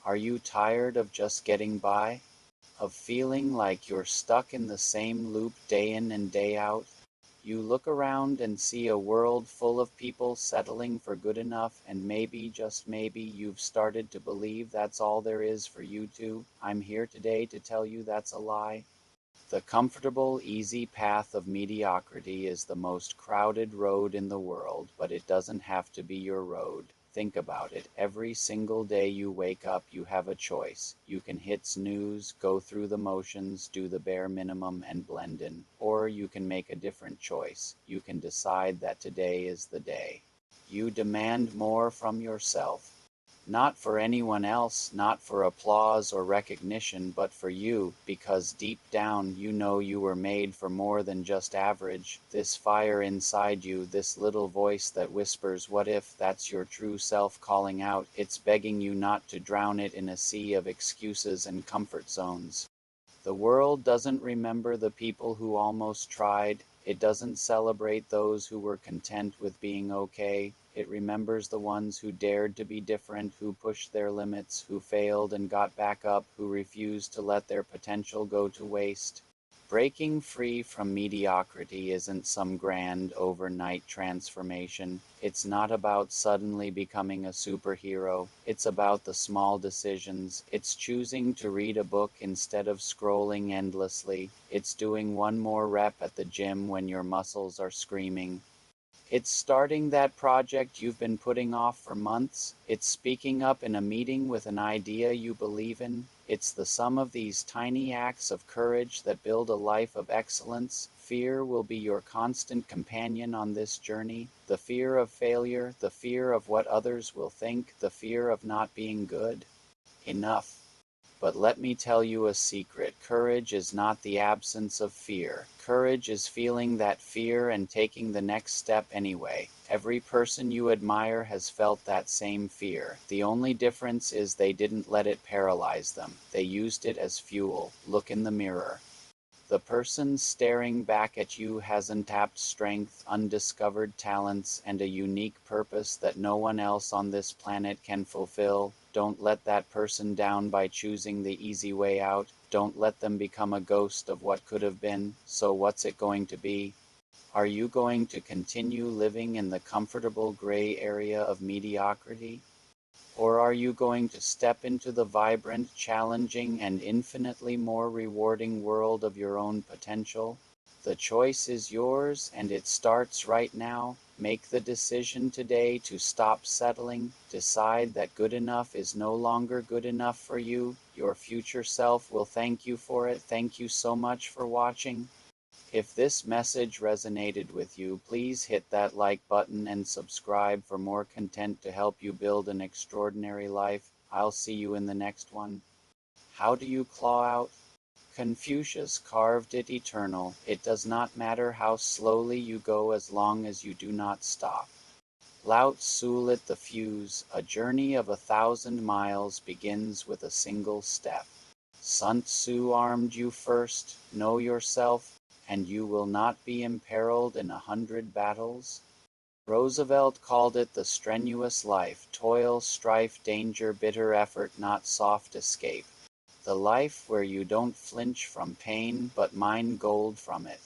Are you tired of just getting by? Of feeling like you're stuck in the same loop day in and day out? You look around and see a world full of people settling for good enough, and maybe, just maybe, you've started to believe that's all there is for you to. I'm here today to tell you that's a lie. The comfortable, easy path of mediocrity is the most crowded road in the world, but it doesn't have to be your road. Think about it. Every single day you wake up, you have a choice. You can hit snooze, go through the motions, do the bare minimum, and blend in. Or you can make a different choice. You can decide that today is the day. You demand more from yourself. Not for anyone else, not for applause or recognition, but for you, because deep down you know you were made for more than just average. This fire inside you, this little voice that whispers, what if, that's your true self calling out. It's begging you not to drown it in a sea of excuses and comfort zones. The world doesn't remember the people who almost tried. It doesn't celebrate those who were content with being okay. It remembers the ones who dared to be different, who pushed their limits, who failed and got back up, who refused to let their potential go to waste. Breaking free from mediocrity isn't some grand overnight transformation. It's not about suddenly becoming a superhero. It's about the small decisions. It's choosing to read a book instead of scrolling endlessly. It's doing one more rep at the gym when your muscles are screaming. It's starting that project you've been putting off for months. It's speaking up in a meeting with an idea you believe in. It's the sum of these tiny acts of courage that build a life of excellence. Fear will be your constant companion on this journey. The fear of failure, the fear of what others will think, the fear of not being good enough. But let me tell you a secret. Courage is not the absence of fear. Courage is feeling that fear and taking the next step anyway. Every person you admire has felt that same fear. The only difference is they didn't let it paralyze them. They used it as fuel. Look in the mirror. The person staring back at you has untapped strength, undiscovered talents, and a unique purpose that no one else on this planet can fulfill. Don't let that person down by choosing the easy way out. Don't let them become a ghost of what could have been. So what's it going to be? Are you going to continue living in the comfortable gray area of mediocrity? Or are you going to step into the vibrant, challenging, and infinitely more rewarding world of your own potential? The choice is yours, and it starts right now. Make the decision today to stop settling. Decide that good enough is no longer good enough for you. Your future self will thank you for it. Thank you so much for watching. If this message resonated with you, please hit that like button and subscribe for more content to help you build an extraordinary life. I'll see you in the next one. How do you claw out? Confucius carved it eternal. It does not matter how slowly you go as long as you do not stop. Lao Tzu lit the fuse. A journey of 1,000 miles begins with a single step. Sun Tzu armed you first. Know yourself, and you will not be imperiled in 100 battles. Roosevelt called it the strenuous life, toil, strife, danger, bitter effort, not soft escape. The life where you don't flinch from pain, but mine gold from it.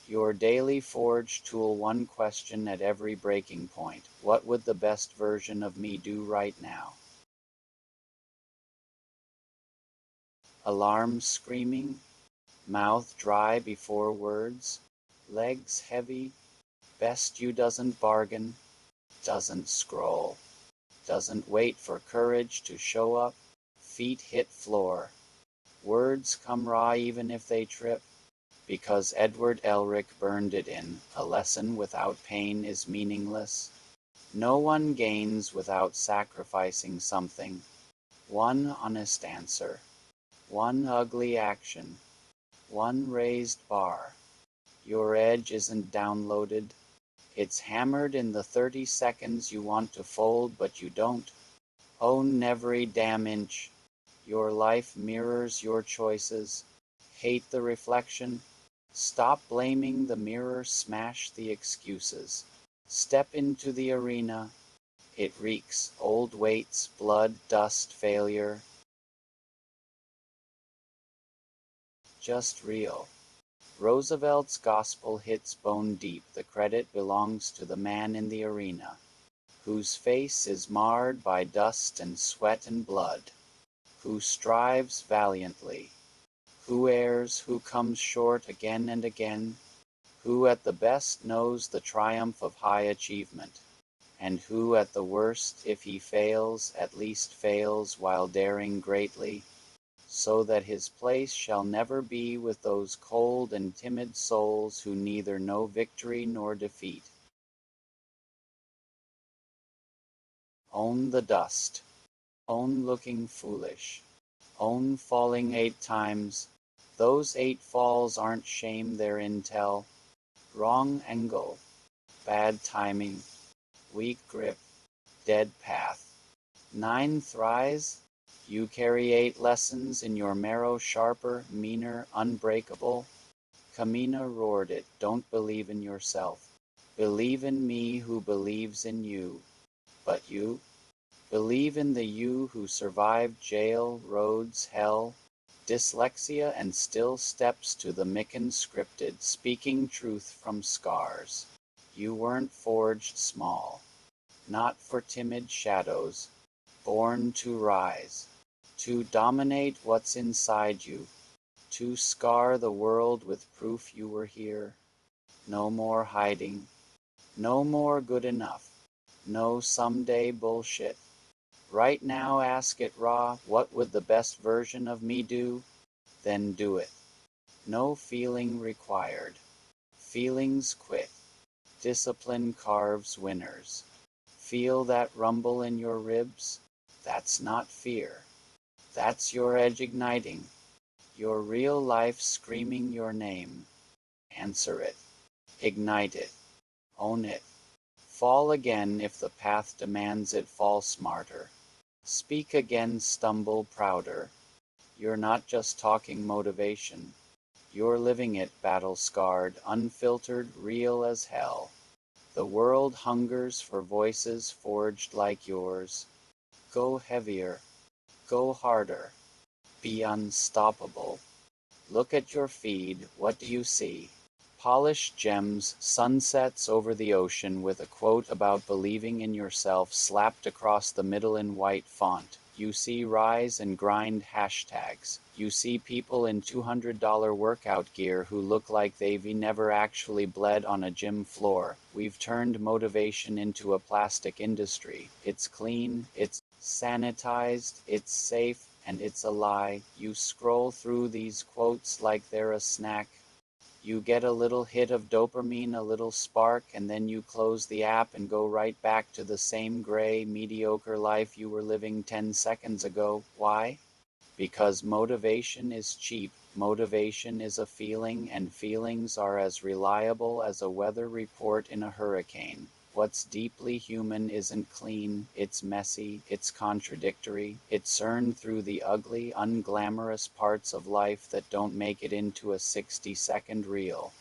Your daily forge tool, one question at every breaking point. What would the best version of me do right now? Alarm screaming? Mouth dry before words? Legs heavy? Best you doesn't bargain? Doesn't scroll? Doesn't wait for courage to show up? Feet hit floor. Words come raw even if they trip? Because Edward Elric burned it in. A lesson without pain is meaningless. No one gains without sacrificing something. One honest answer. One ugly action. One raised bar. Your edge isn't downloaded. It's hammered in the 30 seconds you want to fold, but you don't. Own every damn inch. Your life mirrors your choices. Hate the reflection. Stop blaming the mirror, smash the excuses. Step into the arena. It reeks, old weights, blood, dust, failure. Just real. Roosevelt's gospel hits bone deep. The credit belongs to the man in the arena, whose face is marred by dust and sweat and blood, who strives valiantly, who errs, who comes short again and again, who at the best knows the triumph of high achievement, and who at the worst, if he fails, at least fails while daring greatly, so that his place shall never be with those cold and timid souls who neither know victory nor defeat. Own the dust. Own looking foolish. Own falling 8 times. Those 8 falls aren't shame, they're intel. Wrong angle. Bad timing. Weak grip. Dead path. 9 thries. You carry 8 lessons in your marrow, sharper, meaner, unbreakable. Kamina roared it. Don't believe in yourself. Believe in me who believes in you. But you? Believe in the you who survived jail, roads, hell, dyslexia, and still steps to the Micken scripted, speaking truth from scars. You weren't forged small. Not for timid shadows. Born to rise. To dominate what's inside you. To scar the world with proof you were here. No more hiding. No more good enough. No someday bullshit. Right now ask it raw, what would the best version of me do? Then do it. No feeling required. Feelings quit. Discipline carves winners. Feel that rumble in your ribs? That's not fear. That's your edge igniting. Your real life screaming your name. Answer it. Ignite it. Own it. Fall again if the path demands it, fall smarter. Speak again, stumble prouder. You're not just talking motivation. You're living it, battle-scarred, unfiltered, real as hell. The world hungers for voices forged like yours. Go heavier. Go harder. Be unstoppable. Look at your feed, what do you see? Polished gems, sunsets over the ocean with a quote about believing in yourself slapped across the middle in white font. You see rise and grind hashtags. You see people in $200 workout gear who look like they've never actually bled on a gym floor. We've turned motivation into a plastic industry. It's clean, it's sanitized, it's safe, and it's a lie. You scroll through these quotes like they're a snack. You get a little hit of dopamine, a little spark, and then you close the app and go right back to the same gray, mediocre life you were living 10 seconds ago. Why? Because motivation is cheap. Motivation is a feeling, and feelings are as reliable as a weather report in a hurricane. What's deeply human isn't clean, it's messy, it's contradictory, it's earned through the ugly, unglamorous parts of life that don't make it into a 60-second reel.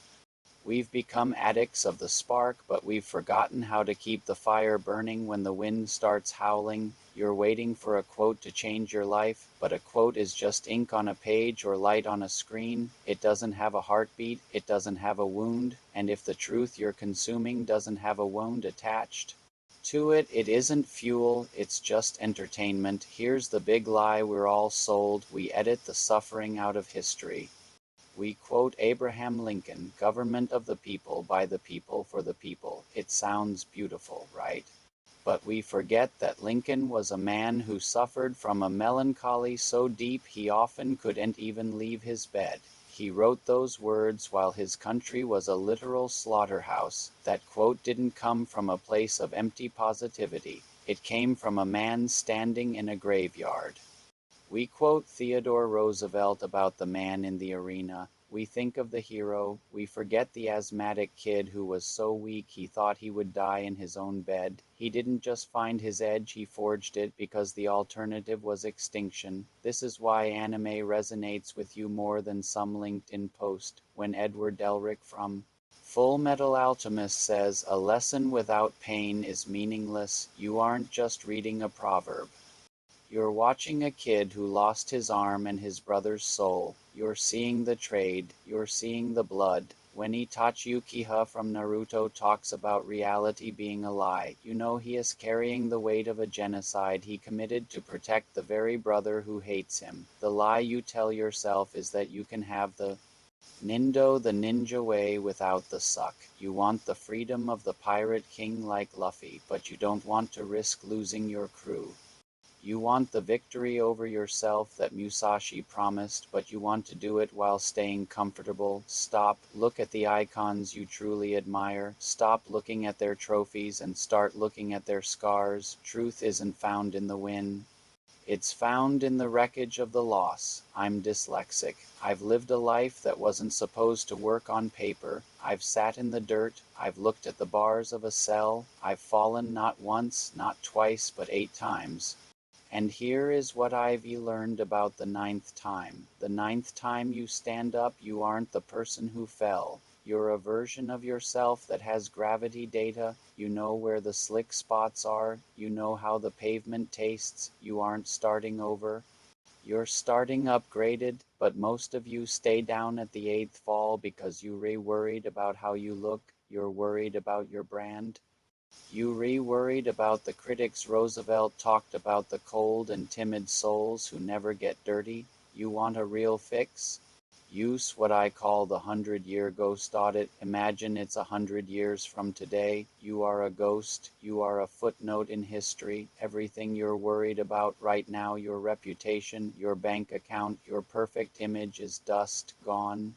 We've become addicts of the spark, but we've forgotten how to keep the fire burning when the wind starts howling. You're waiting for a quote to change your life, but a quote is just ink on a page or light on a screen. It doesn't have a heartbeat, it doesn't have a wound, and if the truth you're consuming doesn't have a wound attached to it, it isn't fuel, it's just entertainment. Here's the big lie we're all sold: we edit the suffering out of history. We quote Abraham Lincoln, government of the people, by the people, for the people. It sounds beautiful, right? But we forget that Lincoln was a man who suffered from a melancholy so deep he often couldn't even leave his bed. He wrote those words while his country was a literal slaughterhouse. That quote didn't come from a place of empty positivity. It came from a man standing in a graveyard. We quote Theodore Roosevelt about the man in the arena. We think of the hero. We forget the asthmatic kid who was so weak he thought he would die in his own bed. He didn't just find his edge, he forged it because the alternative was extinction. This is why anime resonates with you more than some LinkedIn post. When Edward Elric from Full Metal Alchemist says, a lesson without pain is meaningless. You aren't just reading a proverb. You're watching a kid who lost his arm and his brother's soul. You're seeing the trade. You're seeing the blood. When Itachi Uchiha from Naruto talks about reality being a lie, you know he is carrying the weight of a genocide he committed to protect the very brother who hates him. The lie you tell yourself is that you can have the ninja way without the suck. You want the freedom of the pirate king like Luffy, but you don't want to risk losing your crew. You want the victory over yourself that Musashi promised, but you want to do it while staying comfortable. Stop, look at the icons you truly admire. Stop looking at their trophies and start looking at their scars. Truth isn't found in the win. It's found in the wreckage of the loss. I'm dyslexic. I've lived a life that wasn't supposed to work on paper. I've sat in the dirt. I've looked at the bars of a cell. I've fallen not once, not twice, but 8 times. And here is what I've learned about the 9th time. The 9th time you stand up, you aren't the person who fell. You're a version of yourself that has gravity data. You know where the slick spots are. You know how the pavement tastes. You aren't starting over. You're starting upgraded, but most of you stay down at the 8th fall because you're worried about how you look. You're worried about your brand. You worried about the critics. Roosevelt talked about the cold and timid souls who never get dirty. You want a real fix? Use what I call the 100-year ghost audit. Imagine it's 100 years from today. You are a ghost. You are a footnote in history. Everything you're worried about right now, your reputation, your bank account, your perfect image is dust, gone.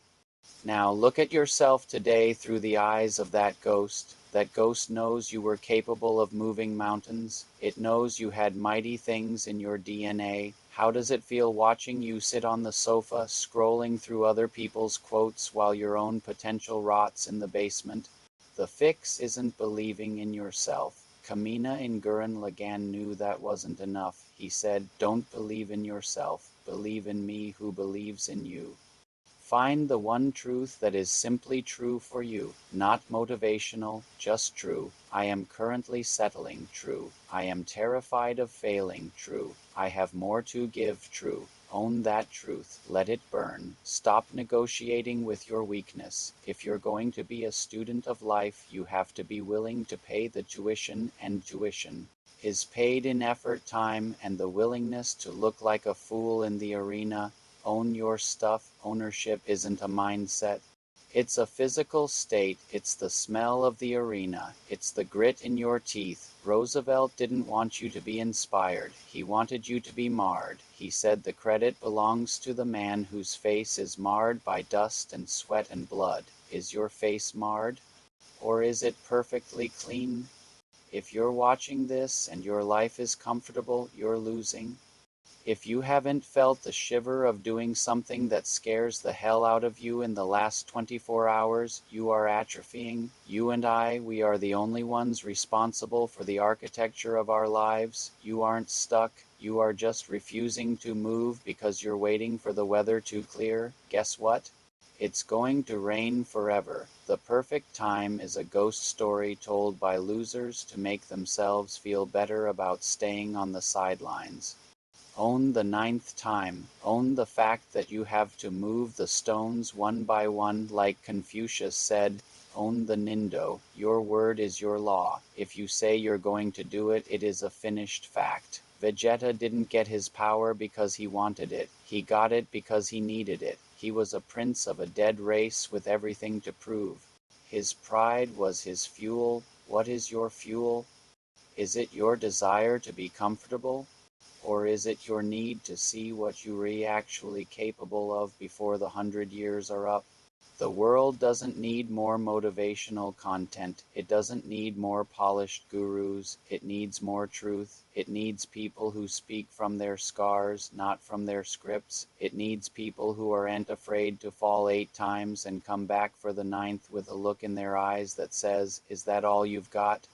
Now look at yourself today through the eyes of that ghost. That ghost knows you were capable of moving mountains. It knows you had mighty things in your DNA. How does it feel watching you sit on the sofa, scrolling through other people's quotes while your own potential rots in the basement? The fix isn't believing in yourself. Kamina in Gurren Lagann knew that wasn't enough. He said, don't believe in yourself. Believe in me who believes in you. Find the one truth that is simply true for you, not motivational, just true. I am currently settling, true. I am terrified of failing, true. I have more to give, true. Own that truth. Let it burn. Stop negotiating with your weakness. If you're going to be a student of life, you have to be willing to pay the tuition, and tuition is paid in effort, time, and the willingness to look like a fool in the arena. Own your stuff. Ownership isn't a mindset. It's a physical state. It's the smell of the arena. It's the grit in your teeth. Roosevelt didn't want you to be inspired. He wanted you to be marred. He said the credit belongs to the man whose face is marred by dust and sweat and blood. Is your face marred? Or is it perfectly clean? If you're watching this and your life is comfortable, you're losing. If you haven't felt the shiver of doing something that scares the hell out of you in the last 24 hours, you are atrophying. You and I, we are the only ones responsible for the architecture of our lives. You aren't stuck. You are just refusing to move because you're waiting for the weather to clear. Guess what? It's going to rain forever. The perfect time is a ghost story told by losers to make themselves feel better about staying on the sidelines. Own the 9th time. Own the fact that you have to move the stones one by one like Confucius said. Own the nindo. Your word is your law. If you say you're going to do it, it is a finished fact. Vegeta didn't get his power because he wanted it. He got it because he needed it. He was a prince of a dead race with everything to prove. His pride was his fuel. What is your fuel? Is it your desire to be comfortable? Or is it your need to see what you're actually capable of before the 100 years are up? The world doesn't need more motivational content. It doesn't need more polished gurus. It needs more truth. It needs people who speak from their scars, not from their scripts. It needs people who aren't afraid to fall 8 times and come back for the 9th with a look in their eyes that says, "Is that all you've got?"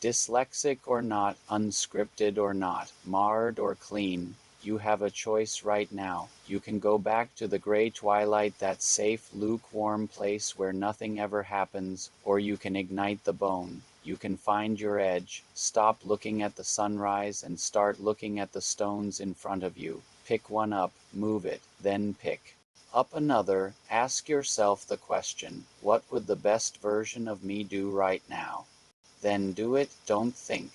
Dyslexic or not, unscripted or not, marred or clean, You have a choice right now. You can go back to the gray twilight, that safe, lukewarm place where nothing ever happens, or you can ignite the bone. You can find your edge. Stop looking at the sunrise and start looking at the stones in front of you. Pick one up, move it, then pick up another. Ask yourself the question, what would the best version of me do right now? Then do it. Don't think.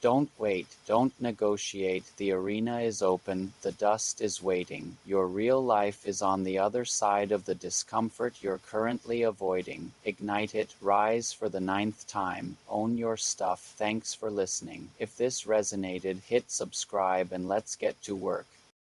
Don't wait, don't negotiate. The arena is open, the dust is waiting. Your real life is on the other side of the discomfort you're currently avoiding. Ignite it, rise for the 9th time, own your stuff. Thanks for listening. If this resonated, hit subscribe and let's get to work.